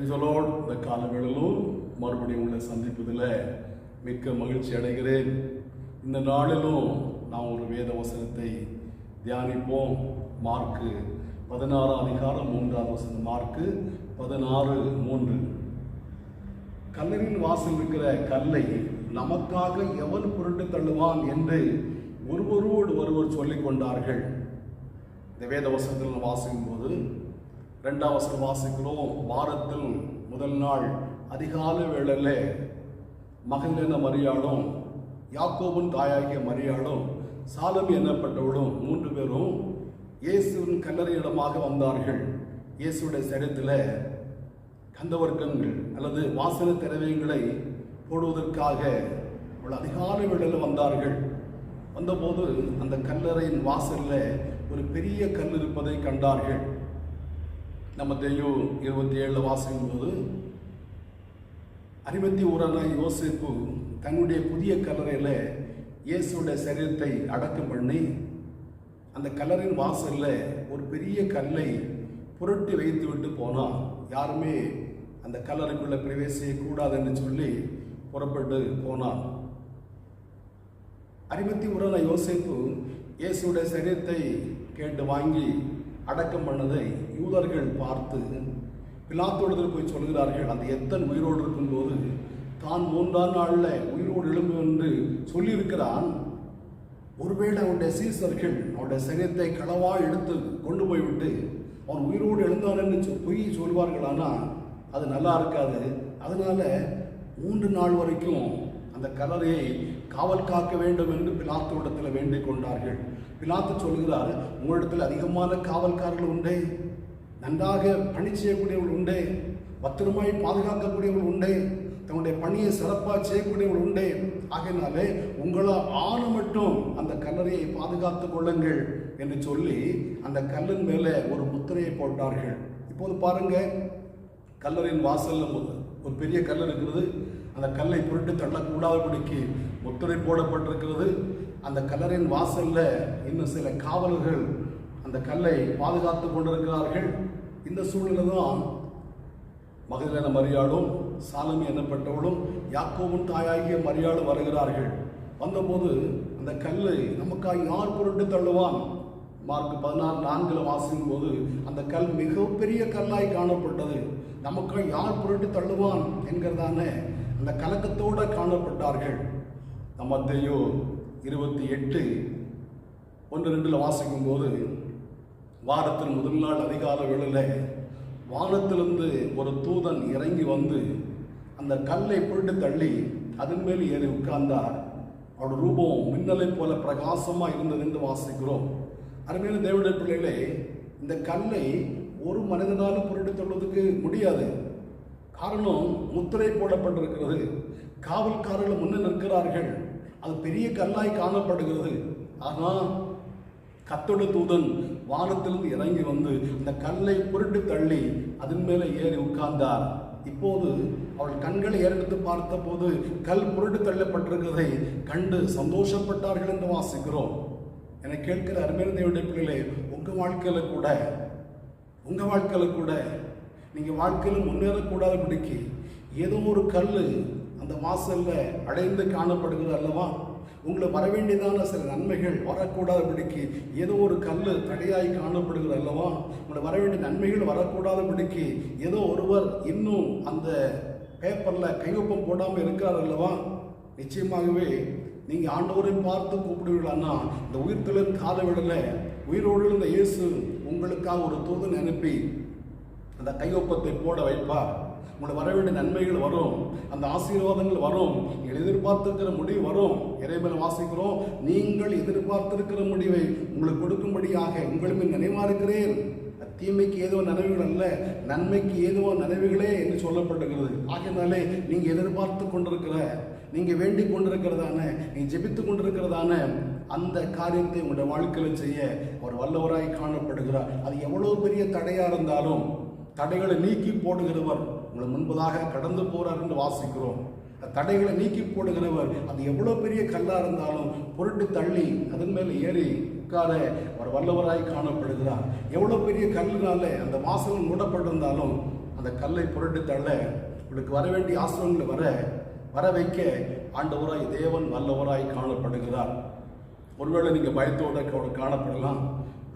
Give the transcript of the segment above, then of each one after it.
இதோடு இந்த காலங்களிலும் மறுபடியும் உள்ள சந்திப்பதில் மிக்க மகிழ்ச்சி அடைகிறேன். இந்த நாளிலும் நாம் ஒரு வேத வசனத்தை தியானிப்போம். மார்க்கு 16 அதிகாரம் 3வது வசனம். மார்க்கு 16:3. கல்லறையின் வாசல் இருக்கிற கல்லை நமக்காக எவன் புரண்டு தள்ளுவான் என்று ஒருவரோடு ஒருவர் சொல்லிக் கொண்டார்கள். இந்த வேத வசனத்தில் வாசிக்கும் போது 2வது வசனம் வாசிக்கிறோம். வாரத்தில் முதல் நாள் அதிகாலை வேளையில் மகதலேனா மரியாளும் யாக்கோபின் தாயாகிய மரியாளும் சாலமி என்னப்பட்டவளும் 3 பேரும் இயேசுவின் கல்லறையிடமாக வந்தார்கள். இயேசுடைய சரீரத்தில் கந்தவர்க்கங்கள் அல்லது வாசன திரவியங்களை போடுவதற்காக அதிகாலை வேளையில் வந்தார்கள். வந்தபோது அந்த கல்லறையின் வாசலில் ஒரு பெரிய கல் இருப்பதை கண்டார்கள். நம்ம தெய்வம் 27 வாசிக்கும் போது அரிமத்தி ஊரான யோசேப்பு தன்னுடைய புதிய கல்லறையில் இயேசுடைய சரீரத்தை அடக்கம் பண்ணி அந்த கல்லறையின் வாசலில் ஒரு பெரிய கல்லை புரட்டி வைத்து விட்டு போனான். யாருமே அந்த கல்லறைக்குள்ளே பிரவேசிக்கக்கூடாது என்று சொல்லி புறப்பட்டு போனான். அரிமத்தி ஊரான யோசேப்பு இயேசுடைய சரீரத்தை கேட்டு வாங்கி அடக்கம் பண்ணதை யூதர்கள் பார்த்து பிலாத்தோடு போய் சொல்கிறார்கள். அந்த எத்தன் உயிரோடு இருக்கும்போது தான் 3ஆம் நாளில் உயிரோடு எழும்பு என்று சொல்லியிருக்கிறான். ஒருவேளை அவனுடைய சீசர்கள் அவனுடைய சரீரத்தை களவா எடுத்து கொண்டு போய்விட்டு அவன் உயிரோடு எழுந்தான் என்று பொய் சொல்வார்களானால் அது நல்லா இருக்காது. அதனால 3 நாள் வரைக்கும் அந்த கல்லறையை காவல் காக்க வேண்டும் என்று பிலாத்தோடத்தில் வேண்டிக் கொண்டார்கள். பிலாத்து சொல்கிறார், உங்களிடத்தில் அதிகமான காவல்காரர்கள் உண்டே, நன்றாக பணி செய்யக்கூடியவர்கள் உண்டே, பத்திரமாய் பாதுகாக்கக்கூடியவர்கள் உண்டே, தன்னுடைய பணியை சிறப்பாக செய்யக்கூடியவர்கள் உண்டே. ஆகையினாலே உங்களால் ஆன மட்டும் அந்த கல்லறையை பாதுகாத்துக் கொள்ளுங்கள் என்று சொல்லி அந்த கல்லின் மேலே ஒரு முத்திரையை போட்டார்கள். இப்போது பாருங்க, கல்லறையின் வாசலில் ஒரு பெரிய கல் இருக்கிறது. அந்த கல்லை புரட்டி தள்ளக்கூடாதபடிக்கு முத்திரை போடப்பட்டிருக்கிறது. அந்த கல்லறையின் வாசலில் இன்னும் சில காவலர்கள் அந்த கல்லை பாதுகாத்து கொண்டிருக்கிறார்கள். இந்த சூழ்நிலை தான் மகதலேனா மரியாளும் சாலமி என்னப்பட்டவளும் யாக்கோபின் தாயாகிய மரியாளும் வருகிறார்கள். வந்தபோது அந்த கல்லை நமக்காக யார் புரட்டி தள்ளுவான்? மார்க் 16:4 வாசிக்கும் போது அந்த கல் மிகப்பெரிய கல்லாய் காணப்பட்டது. நமக்காக யார் புரட்டி தள்ளுவான் என்கிறதான அந்த கலக்கத்தோடு காணப்பட்டார்கள். மத்தேயு 28:1-2 வாசிக்கும் போது வாரத்தின் முதல் நாள் அதிகால வேளையில் வானத்திலிருந்து ஒரு தூதன் இறங்கி வந்து அந்த கல்லை புரட்டி தள்ளி அதன் மேல் ஏறி உட்கார்ந்தார். அவருடைய ரூபம் மின்னலை போல பிரகாசமாக இருந்தது என்று வாசிக்கிறோம். அருமையான தேவனுடைய பிள்ளைகளே, இந்த கல்லை ஒரு மனிதனாலும் புரட்டி தள்ளுவதற்கு முடியாது. காரணம், முத்திரை போடப்பட்டிருக்கிறது. காவல்காரர்கள் முன்னே நிற்கிறார்கள். அது பெரிய கல்லாய் காணப்படுகிறது. ஆனால் கர்த்தருடைய தூதன் வானத்திலிருந்து இறங்கி வந்து அந்த கல்லை புரட்டி தள்ளி அதன் மேலே ஏறி உட்கார்ந்தார். இப்போது அவள் கண்களை ஏறெடுத்து பார்த்த போது கல் புரட்டி தள்ளப்பட்டிருக்கிறதை கண்டு சந்தோஷப்பட்டார்கள் என்று வாசிக்கிறோம். என கேட்கிற அருமையான தேவனுடைய பிள்ளைகளே, உங்கள் வாழ்க்கையில் கூட நீங்கள் வாழ்க்கையில் முன்னேறக்கூடாதபடிக்கு ஏதோ ஒரு கல் அந்த வாசலில் அடைந்து காணப்படுகிறது அல்லவா? உங்களை வரவேண்டியதான சில நன்மைகள் வரக்கூடாதபடிக்கு ஏதோ ஒரு கல் தடையாய் காணப்படுகிறது அல்லவா? உங்களை வரவேண்டிய நன்மைகள் வரக்கூடாதபடிக்கு ஏதோ ஒருவர் இன்னும் அந்த பேப்பரில் கையொப்பம் போடாமல் இருக்கிறார் அல்லவா? நிச்சயமாகவே நீங்கள் ஆண்டவரை பார்த்து கூப்பிடுவீர்களான்னா இந்த உயிர்த்தெழும் காலவிடல உயிரோடு இருந்த இயேசு உங்களுக்காக ஒரு தூதன் அனுப்பி அந்த கையொப்பத்தை போட வைப்பார். உங்களை வர வேண்டிய நன்மைகள் வரும், அந்த ஆசீர்வாதங்கள் வரும், நீங்கள் எதிர்பார்த்திருக்கிற முடிவு வரும். இறைமையில வாசிக்கிறோம், நீங்கள் எதிர்பார்த்திருக்கிற முடிவை உங்களுக்கு கொடுக்கும்படியாக உங்களுமே நினைவா இருக்கிறேன். தீமைக்கு ஏதோ நினைவுகள் அல்ல, நன்மைக்கு ஏதோ நினைவுகளே என்று சொல்லப்பட்டிருக்கிறது. ஆகையினாலே நீங்கள் எதிர்பார்த்து கொண்டிருக்கிற, நீங்கள் வேண்டிக் கொண்டிருக்கிறதான, நீங்கள் ஜெபித்து கொண்டிருக்கிறதான அந்த காரியத்தை உங்களுடைய வாழ்க்கையில் செய்ய ஒரு வல்லவராய் காணப்படுகிறார். அது எவ்வளவு பெரிய தடையா இருந்தாலும் தடைகளை நீக்கி போடுகிறவர் உங்களை முன்பதாக கடந்து போறார் என்று வாசிக்கிறோம். தடைகளை நீக்கி போடுகிறவர் அது எவ்வளோ பெரிய கல்லா இருந்தாலும் புரட்டி தள்ளி அதன் மேல் ஏறி உட்கார ஒரு வல்லவராய் காணப்படுகிறார். எவ்வளோ பெரிய கல்லினால அந்த வாசல் மூடப்பட்டிருந்தாலும் அந்த கல்லை புரட்டி தள்ள உங்களுக்கு வர வேண்டிய ஆசிரியங்களை வர வைக்க ஆண்டவராய் தேவன் வல்லவராய் காணப்படுகிறார். ஒருவேளை நீங்கள் பயத்தோட காணப்படலாம்,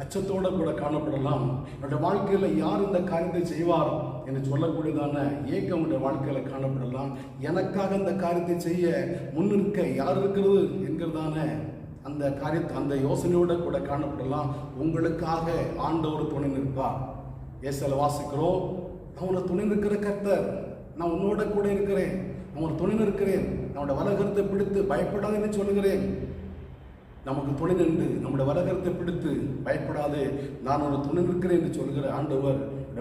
அச்சத்தோட கூட காணப்படலாம். என்னுடைய வாழ்க்கையில் யார் இந்த காரியத்தை செய்வார் என்று சொல்லக்கூடியதான ஏக்கம் உடைய வாழ்க்கையில் காணப்படலாம். எனக்காக இந்த காரியத்தை செய்ய முன்னிற்க யார் இருக்கிறது என்கிறதான அந்த காரியத்தை அந்த யோசனையோட கூட காணப்படலாம். உங்களுக்காக ஆண்டவர் துணை நிற்பார். ஏசாயால வாசிக்கிறோம், நான் உன்னை துணை நிற்கிற கர்த்தர், நான் உன்னோட கூட இருக்கிறேன், நான் உன்னை துணை நிற்கிறேன், நம்முடைய வலகரத்தை பிடித்து பயப்படாதுன்னு சொல்லுகிறேன். நமக்கு துணை நின்று நம்முடைய வலகரத்தை பிடித்து பயப்படாது, நான் ஒரு துணை நிற்கிறேன் என்று சொல்கிற ஆண்டவர்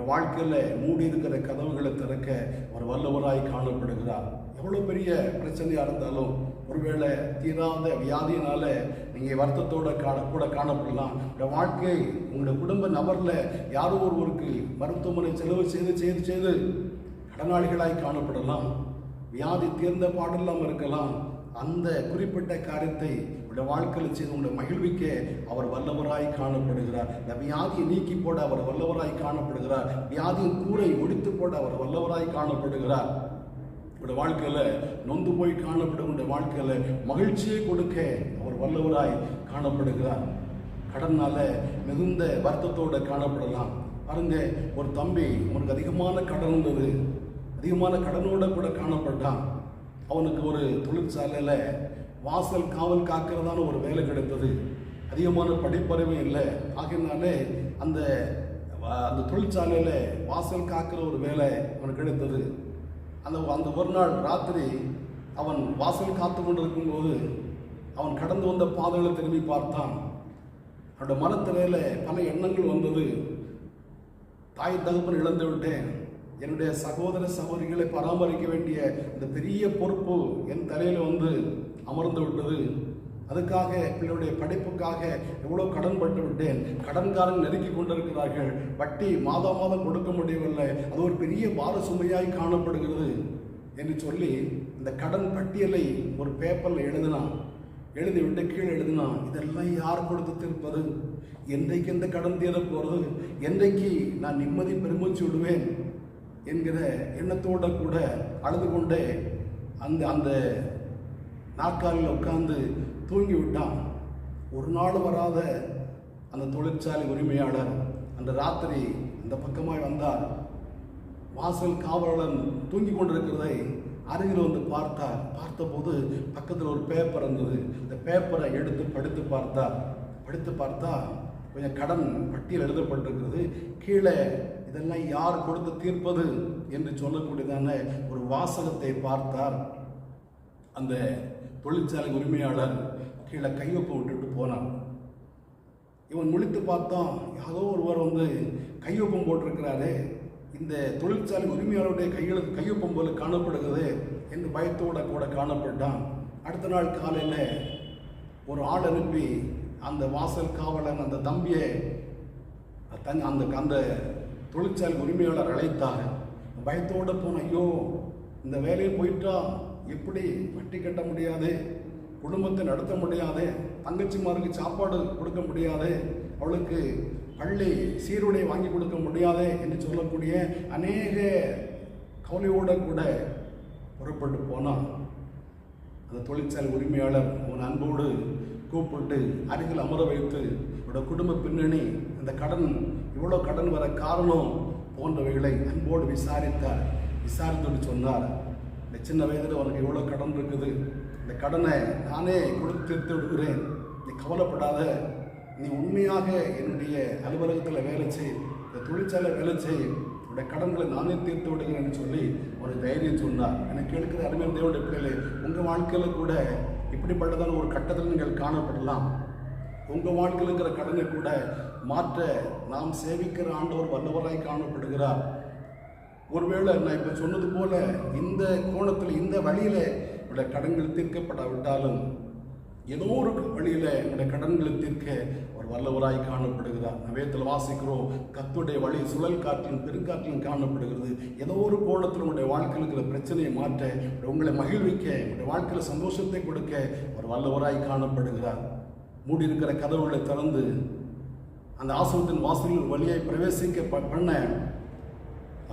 வாழ்க்கையில் மூடி இருக்கிற கதவுகளை திறக்க ஒரு வல்லவராய் காணப்படுகிறார். எவ்வளோ பெரிய பிரச்சனையாக இருந்தாலும், ஒருவேளை தீராத வியாதியினால நீங்கள் வருத்தத்தோட கூட காணப்படலாம். இந்த வாழ்க்கை உங்களுடைய குடும்ப நபரில் யாரோ ஒருவருக்கு மருத்துவமனை செலவு செய்து கடனாளிகளாய் காணப்படலாம். வியாதி தீர்ந்த பாடெல்லாம் இருக்கலாம். அந்த குறிப்பிட்ட காரியத்தை உங்களுடைய வாழ்க்கையில் செய்து உங்களை மகிழ்விக்க அவர் வல்லவராய் காணப்படுகிறார். இந்த வியாதியை நீக்கி போட அவர் வல்லவராய் காணப்படுகிறார். வியாதியின் கூரை ஒடித்து போட அவர் வல்லவராய் காணப்படுகிறார். உங்களுடைய வாழ்க்கையில் நொந்து போய் காணப்படும் உங்களுடைய வாழ்க்கையில் மகிழ்ச்சியை கொடுக்க அவர் வல்லவராய் காணப்படுகிறார். கடனால மிகுந்த வருத்தத்தோடு காணப்படலாம். பாருங்க, ஒரு தம்பி அவனுக்கு அதிகமான கடன் இருந்தது, அதிகமான கடனோட கூட காணப்பட்டான். அவனுக்கு ஒரு தொழிற்சாலையில் வாசல் காவல் காக்கிறதான ஒரு வேலை கிடைத்தது. அதிகமான படிப்பறிவும் இல்லை. ஆகினாலே அந்த தொழிற்சாலையில் வாசல் காக்கிற ஒரு வேலை அவனுக்கு கிடைத்தது. அந்த ஒரு நாள் ராத்திரி அவன் வாசல் காத்து கொண்டிருக்கும்போது அவன் கடந்து வந்த பாதைகளை திரும்பி பார்த்தான். அவனுடைய மனத்திரையில் பல எண்ணங்கள் வந்தது. தாய் தகப்பன் இழந்து விட்டேன், என்னுடைய சகோதர சகோதரிகளை பராமரிக்க வேண்டிய இந்த பெரிய பொறுப்பு என் தலையில் வந்து அமர்ந்து விட்டது. அதுக்காக பிள்ளையுடைய படிப்புக்காக எவ்வளோ கடன் பட்டு விட்டேன், கடன்காரன் நெருக்கி கொண்டிருக்கிறார்கள், வட்டி மாதம் கொடுக்க முடியவில்லை, அது ஒரு பெரிய பார சுமையாய் காணப்படுகிறது என்று சொல்லி இந்த கடன் பட்டியலை ஒரு பேப்பரில் எழுதிவிட்டு கீழே எழுதினான், இதெல்லாம் யார் கொடுத்து தீர்ப்பது, என்றைக்கு இந்த கடன் தீர போகிறது, என்றைக்கு நான் நிம்மதி பெருமூச்சு விடுவேன் என்கிற எண்ணத்தோடு கூட அழுது கொண்டே அந்த நாற்காலில் உட்கார்ந்து தூங்கி விட்டான். ஒரு நாள் வராத அந்த தொழிற்சாலை உரிமையாளர் அந்த ராத்திரி அந்த பக்கமாய் வந்தார். வாசல் காவலன் தூங்கி கொண்டிருக்கிறதை அருகில் வந்து பார்த்தபோது பக்கத்தில் ஒரு பேப்பர் இருந்தது. இந்த பேப்பரை எடுத்து படித்து பார்த்தா கொஞ்சம் கடன் பட்டியல் எழுதப்பட்டிருக்கிறது. கீழே இதெல்லாம் யார் கொடுத்து தீர்ப்பது என்று சொல்லக்கூடியதான ஒரு வாசகத்தை பார்த்தார். அந்த தொழிற்சாலை உரிமையாளர் கீழே கையொப்பம் விட்டுட்டு போனார். இவன் முழித்து பார்த்தான், யாரோ ஒருவர் வந்து கையொப்பம் போட்டிருக்கிறாரு, இந்த தொழிற்சாலை உரிமையாளருடைய கையொப்பம் போல காணப்படுகிறது என்று பயத்தோட கூட காணப்பட்டான். அடுத்த நாள் காலையில் ஒரு ஆள் அனுப்பி அந்த வாசல் காவலன் அந்த தம்பியை அந்த தொழிற்சாலை உரிமையாளர் அழைத்தார். பயத்தோடு போன, ஐயோ இந்த வேலையை போயிட்டா எப்படி வட்டி கட்ட முடியாது, குடும்பத்தை நடத்த முடியாது, தங்கச்சிமாருக்கு சாப்பாடு கொடுக்க முடியாது, அவளுக்கு பள்ளி சீருடை வாங்கி கொடுக்க முடியாது என்று சொல்லக்கூடிய அநேக கவலையோடு கூட புறப்பட்டு போனான். அந்த தொழிற்சாலை உரிமையாளர் அவன் அன்போடு கூப்பிட்டு அருகில் அமர வைத்து அவரோட குடும்ப பின்னணி, அந்த கடன் இவ்வளோ கடன் வர காரணம் போன்றவைகளை அன்போடு விசாரித்துட்டு சொன்னார். இந்த சின்ன வயதில் உனக்கு எவ்வளோ கடன் இருக்குது, இந்த கடனை நானே கொடுத்து தீர்த்து விடுகிறேன், நீ கவலைப்படாத, நீ உண்மையாக என்னுடைய அலுவலகத்தில் வேலை செய், இந்த தொழிற்சாலை வேலை செய், என்னுடைய கடன்களை நானே தீர்த்து விடுகிறேன்னு சொல்லி ஒரு தைரியம் சொன்னார். எனக்கு எடுக்கிற அருமையான தேவனுடைய பிள்ளைகளே, உங்கள் வாழ்க்கையில் கூட இப்படிப்பட்டதான ஒரு கட்டத்தில் நீங்கள் காணப்படலாம். உங்கள் வாழ்க்கையில் இருக்கிற கடனை கூட மாற்ற நாம் சேவிக்கிற ஆண்டவர் வல்லவராய் காணப்படுகிறார். ஒருவேளை நான் இப்போ சொன்னது போல இந்த கோணத்தில் இந்த வழியில் என்னுடைய கடன்கள் தீர்க்கப்படாவிட்டாலும் ஏதோ ஒரு வழியில் என்னுடைய கடன்களை தீர்க்க ஒரு வல்லவராய் காணப்படுகிறார். வேதத்தில் வாசிக்கிறோம், கர்த்தருடைய வழி சுழல் காற்றிலும் பெருங்காற்றிலும் காணப்படுகிறது. ஏதோ ஒரு கோணத்தில் உங்களுடைய வாழ்க்கையில் இருக்கிற பிரச்சனையை மாற்ற, உங்களை மகிழ்விக்க, உங்களுடைய வாழ்க்கையில் சந்தோஷத்தை கொடுக்க ஒரு வல்லவராய் காணப்படுகிறார். மூடி இருக்கிற கதவுகளை திறந்து அந்த ஆசிரமத்தின் வாசலில் வழியை பிரவேசிக்க பண்ண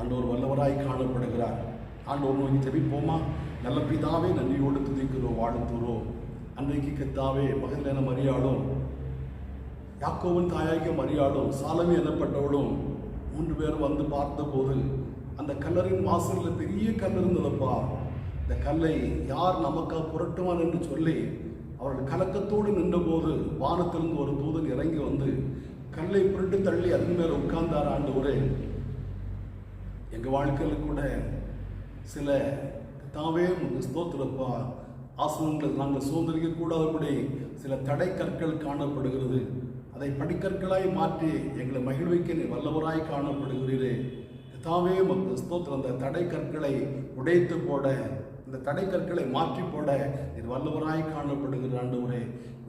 ஆண்டவர் வல்லவராய் காணப்படுகிறார். ஆண்டவர் நோக்கி ஜெபிப்போமா? நல்ல பிதாவே, நன்றியோடு துதிக்கிறோம், வாழ்த்துகிறோம். அன்றைக்கு கர்த்தாவே மகதலேன மரியாளும் யாக்கோவின் தாயாகிய மரியாளும் சாலமி எனப்பட்டவளும் 3 பேரும் வந்து பார்த்தபோது அந்த கல்லறின் வாசலில் பெரிய கல் இருந்ததப்பா. இந்த கல்லை யார் நமக்காக புரட்டுவான் என்று சொல்லி அவர்கள் கலக்கத்தோடு நின்றபோது வானத்திலிருந்து ஒரு தூதன் இறங்கி வந்து கல்லை புரட்டு தள்ளி அதன் மேல் உட்கார்ந்தார். ஆண்டவரே, எங்கள் வாழ்க்கையில் கூட சில தாவே ஸ்தோத்திரப்பா ஆசனங்கள் நாங்கள் சுதந்திரிக்க கூடாதபடி சில தடை கற்கள் காணப்படுகிறது. அதை படிக்கற்களாய் மாற்றி எங்களை மகிழ்விக்க நீ வல்லவராய் காணப்படுகிறீரே. தாவே ஸ்தோத்திரம். அந்த தடை கற்களை உடைத்து போட, இந்த தடை கற்களை மாற்றி போட இது வல்லவராய் காணப்படுகிற ஆண்டவரே.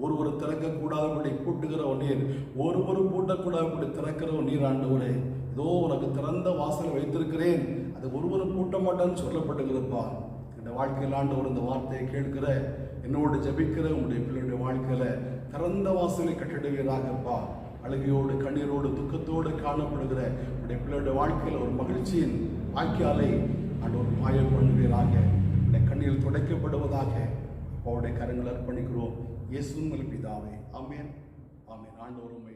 ஒருவர் திறக்கக்கூடாதபடி பூட்டுகிற நீர், ஒருவர் பூட்டக்கூடாதபடி திறக்கிற நீர் ஆண்டவரே. இதோ உனக்கு திறந்த வாசல் வைத்திருக்கிறேன், அது ஒருவரும் பூட்ட மாட்டான்னு சொல்லப்படுகிறப்பா. இந்த வாழ்க்கையில் ஆண்டவர் இந்த வார்த்தையை கேட்கிற என்னோடு ஜெபிக்கிற உங்களுடைய பிள்ளையுடைய வாழ்க்கையில திறந்த வாசலை கட்டிடுவீராகப்பா. அழுகையோடு கண்ணீரோடு துக்கத்தோடு காணப்படுகிற உடைய பிள்ளையுடைய வாழ்க்கையில் ஒரு மகிழ்ச்சியின் வாய்க்காலை ஆண்டவர் மாய பண்ணுவீராக. உடைய கண்ணீர் துடைக்கப்படுவதாக அவருடைய கரங்கள் அர்ப்பணிக்கிறோம். இயேசுவின் பிதாவே, ஆமென், ஆமென். ஆண்டவர் உம்மை